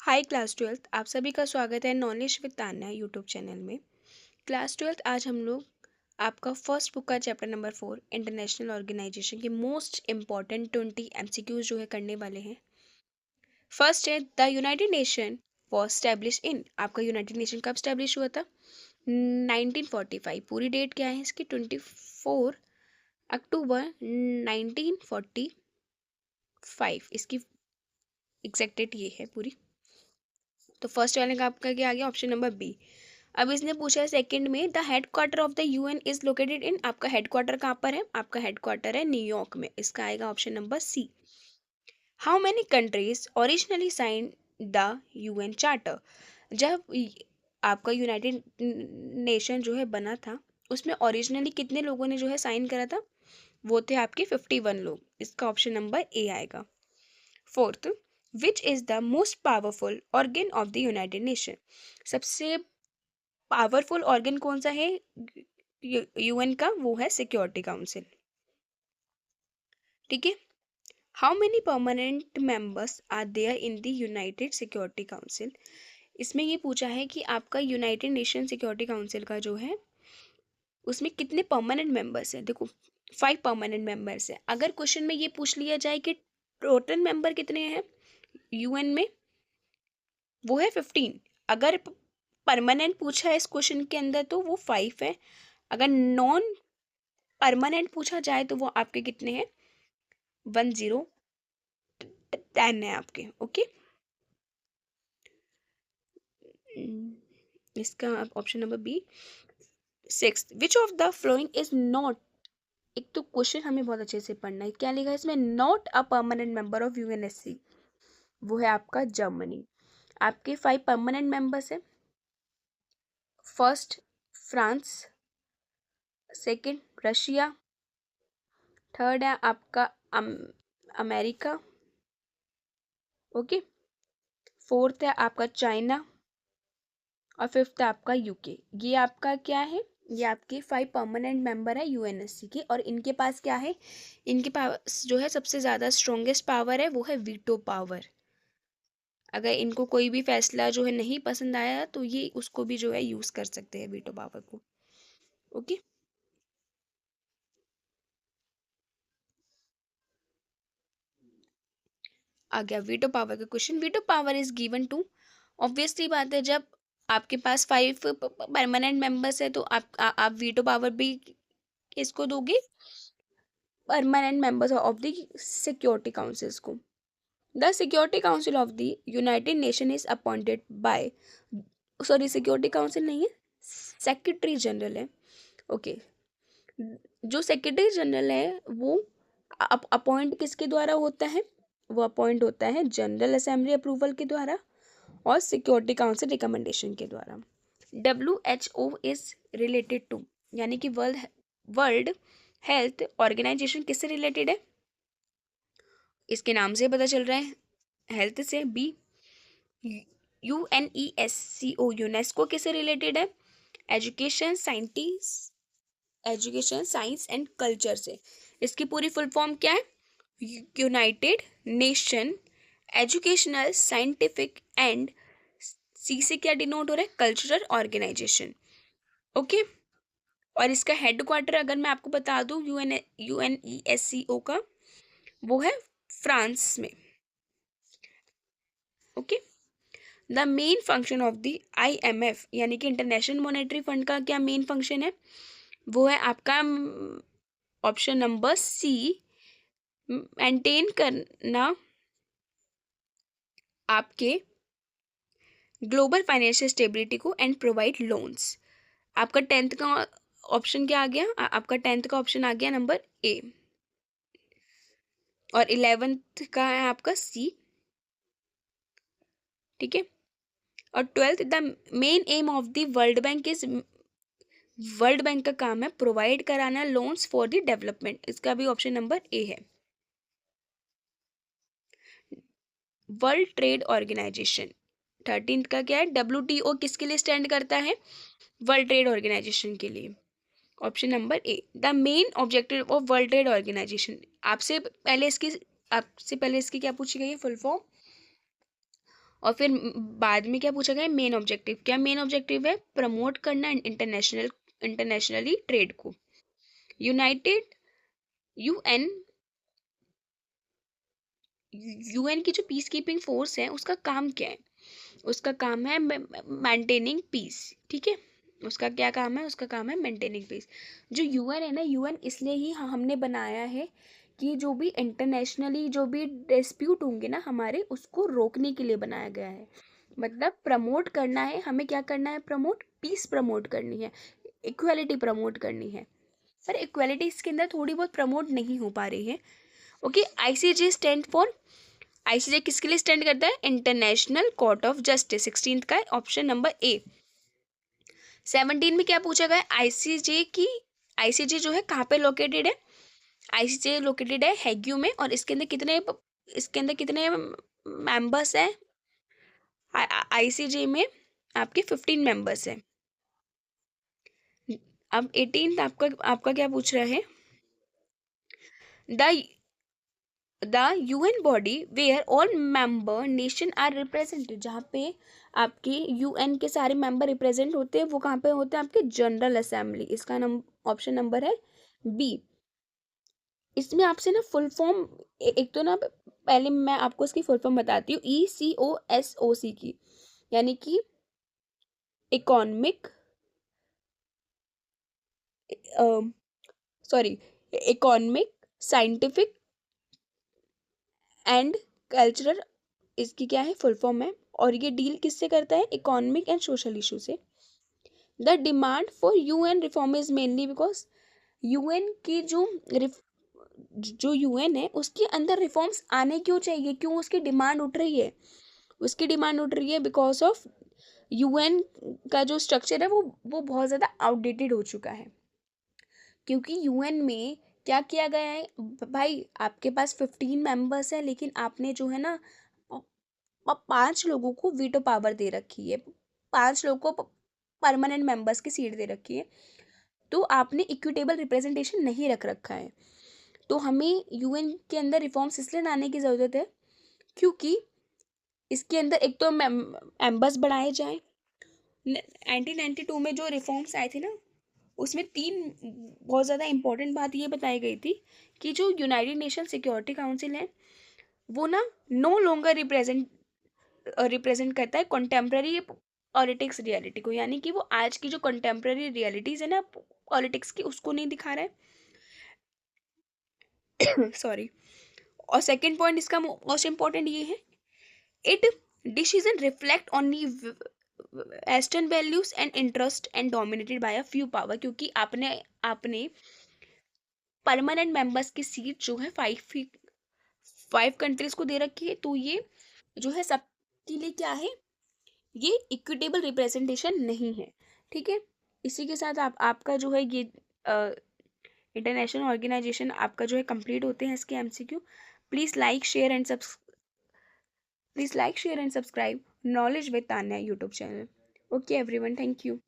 हाय class twelfth, आप सभी का स्वागत है knowledge with Tanya YouTube channel में। क्लास ट्वेल्थ, आज हम लोग आपका फर्स्ट बुक का चैप्टर नंबर 4 इंटरनेशनल ऑर्गेनाइजेशन के मोस्ट इम्पॉर्टेंट 20 एमसीक्यूज जो है करने वाले हैं। फर्स्ट है the United nation was establish in. आपका यूनाइटेड नेशन कब स्टैब्लिश हुआ था? 1945। पूरी डेट क्या है इसकी? 24 अक्टूबर 1945 इसकी एग्जैक्ट डेट ये है पूरी। तो फर्स्ट वाले का आपका क्या आ गया? Option number B. अब इसने पूछा है सेकंड में, the headquarter of the UN is located in. आपका हेडक्वार्टर कहाँ पर है? आपका हेडक्वार्टर है न्यूयॉर्क में। इसका आएगा option number C. How many countries originally sign the UN charter. जब आपका यूनाइटेड नेशन जो है बना था, उसमें ओरिजिनली कितने लोगों ने जो है साइन करा था? वो थे आपके 51 लोग। इसका ऑप्शन नंबर ए आएगा। Fourth, which is the most powerful organ of the United nation. सबसे पावरफुल ऑर्गन कौन सा है यूएन का? वो है सिक्योरिटी काउंसिल। ठीक है। How many permanent members are there in the united security council. इसमें ये पूछा है कि आपका यूनाइटेड नेशन सिक्योरिटी काउंसिल का जो है, उसमें कितने परमानेंट मेंबर्स हैं। देखो, 5 परमानेंट मेंबर्स हैं। अगर क्वेश्चन में ये पूछ लिया जाए कि टोटल मेंबर कितने हैं यूएन में, वो है 15। अगर परमानेंट पूछा है इस क्वेश्चन के अंदर तो वो 5 है। अगर नॉन परमानेंट पूछा जाए तो वो आपके कितने हैं? 10 है आपके। ओके। इसका option number B. Six, which of the following is not. एक तो क्वेश्चन हमें बहुत अच्छे से पढ़ना है। क्या लिखा है इसमें? Not a permanent member of UNSC. वो है आपका जर्मनी। आपके 5 परमानेंट मेंबर्स हैं। First France, second Russia, third है आपका अमेरिका, ओके, फोर्थ है आपका चाइना, और फिफ्थ है आपका यूके। ये आपका क्या है? ये आपके 5 परमानेंट मेंबर है यूएनएससी के। और इनके पास क्या है? इनके पास जो है सबसे ज़्यादा स्ट्रॉन्गेस्ट पावर है, वो है वीटो पावर। अगर इनको कोई भी फैसला जो है नहीं पसंद आया तो ये उसको भी जो है यूज़ कर सकते हैं, वीटो पावर को। ओके। आ गया वीटो पावर का question. Veto power is given to, obviously बात है, जब आपके पास 5 परमानेंट मेंबर्स है तो आप वीटो पावर भी इसको दोगे, permanent members of the security councils को। The security council of the United Nation is appointed by, sorry security council नहीं है, सेक्रेटरी जनरल है। ओके। जो सेक्रेटरी जनरल है वो अपॉइंट किसके द्वारा होता है? वो अपॉइंट होता है जनरल असेंबली अप्रूवल के द्वारा और सिक्योरिटी काउंसिल रिकमेंडेशन के द्वारा। WHO इज रिलेटेड टू, यानी कि वर्ल्ड हेल्थ ऑर्गेनाइजेशन किससे रिलेटेड है? इसके नाम से पता चल रहा है, हेल्थ से। बी, UNESCO यूनेस्को किससे रिलेटेड है? Education education science and culture से। इसकी पूरी फुल फॉर्म क्या है? United nation educational scientific and, सी से क्या डिनोट हो रहा है? Cultural organisation. ओके। और इसका हेडक्वार्टर अगर मैं आपको बता दूं UNESCO का, वो है फ्रांस में। Okay. The main function of the IMF, यानी कि इंटरनेशनल मॉनेटरी फंड का क्या मेन फंक्शन है? वो है आपका ऑप्शन नंबर सी, मेंटेन करना आपके ग्लोबल फाइनेंशियल स्टेबिलिटी को एंड प्रोवाइड लोन्स। आपका 10th का ऑप्शन क्या आ गया? आपका 10th का ऑप्शन आ गया नंबर ए। और 11th का है आपका सी। ठीक है। और 12th, the main M of the world bank is, world bank का काम है प्रोवाइड कराना लोन्स फॉर द डेवलपमेंट। इसका भी ऑप्शन नंबर ए है। वर्ल्ड ट्रेड ऑर्गेनाइजेशन 13th का क्या है? WTO किसके लिए स्टैंड करता है? वर्ल्ड ट्रेड ऑर्गेनाइजेशन के लिए। Option number A. The main objective of world trade organisation, आपसे पहले इसकी क्या पूछी गई है फुल फॉर्म? और फिर बाद में क्या पूछा गया है, मेन ऑब्जेक्टिव। क्या मेन ऑब्जेक्टिव है? प्रमोट करना इंटरनेशनली ट्रेड को। यूनाइटेड यूएन यूएन की जो पीस कीपिंग फोर्स है उसका काम क्या है? उसका काम है मेंटेनिंग पीस। ठीक है, उसका क्या काम है? उसका काम है मेंटेनिंग पीस। जो यूएन है ना, यूएन इसलिए ही हमने बनाया है कि जो भी इंटरनेशनली जो भी डिस्प्यूट होंगे ना हमारे, उसको रोकने के लिए बनाया गया है। मतलब प्रमोट करना है हमें। क्या करना है? प्रमोट पीस प्रमोट करनी है, इक्वालिटी प्रमोट करनी है। पर इक्वालिटी इसके अंदर थोड़ी बहुत प्रमोट नहीं हो पा रही है। Okay, ICJ stand for, ICJ किसके लिए स्टैंड करता है? International court of justice. 16 का ऑप्शन नंबर ए। 17 में क्या पूछा गया? आईसीजे की, आईसीजे जो है कहाँ पे लोकेटेड है? आईसीजे लोकेटेड है हैग्यू में। और इसके अंदर कितने मेंबर्स हैं? आईसीजे में आपके 15 मेंबर्स हैं। अब 18 आपका आपका क्या पूछ रहा है? The the UN body where all member nation are represented. जहाँ पे आपके यूएन के सारे मेंबर रिप्रेजेंट होते हैं, वो कहाँ पे होते हैं? आपके जनरल असेंबली। इसका ऑप्शन नंबर है बी। इसमें आपसे ना फुल फॉर्म, एक तो ना पहले मैं आपको इसकी फुल फॉर्म बताती हूँ। ECOSOC की, यानी कि economic, sorry, economic, scientific and cultural, इसकी क्या है? फुल फॉर्म है। और ये डील किससे करता है? इकोनॉमिक एंड सोशल इशू से। The demand for UN reform is mainly because UN की जो यूएन है उसके अंदर रिफॉर्म्स आने क्यों चाहिए? क्यों उसकी डिमांड उठ रही है? उसकी डिमांड उठ रही है बिकॉज ऑफ यूएन का जो स्ट्रक्चर है वो बहुत ज़्यादा आउटडेटेड हो चुका है। क्योंकि यूएन में क्या किया गया है भाई? आपके पास 15 मेंबर्स है, लेकिन आपने जो है ना 5 लोगों को वीटो पावर दे रखी है, 5 लोगों को परमानेंट मेंबर्स की सीट दे रखी है। तो आपने इक्विटेबल रिप्रेजेंटेशन नहीं रख रखा है। तो हमें यूएन के अंदर रिफॉर्म्स इसलिए लाने की ज़रूरत है क्योंकि इसके अंदर एक तो मेंबर्स बढ़ाए जाएं। 1992 में जो रिफॉर्म्स आए थे ना, उसमें 3 बहुत ज़्यादा इंपॉर्टेंट बात ये बताई गई थी कि जो यूनाइटेड नेशन सिक्योरिटी काउंसिल है वो ना नो लॉन्गर रिप्रेजेंट करता है कंटेम्प्रेरी पॉलिटिक्स रियलिटी को। यानी कि वो आज की जो कंटेम्प्रेरी रियलिटीज़ है ना पॉलिटिक्स की, उसको नहीं दिखा रहा है। सॉरी। और सेकंड पॉइंट इसका मोस्ट इम्पॉर्टेंट ये है, it decision reflect only western values and interest and dominated by a few power. क्योंकि आपने आपने परमानेंट मेंबर्स की सीट जो है 5 कंट्रीज को दे रखी है। तो ये जो है सबके लिए क्या है? ये इक्विटेबल रिप्रेजेंटेशन नहीं है। ठीक है, इसी के साथ आपका जो है ये इंटरनेशनल ऑर्गेनाइजेशन आपका जो है कंप्लीट होते हैं इसके MCQ। Please like share and subscribe knowledge with Tanya YouTube channel. Okay everyone, thank you.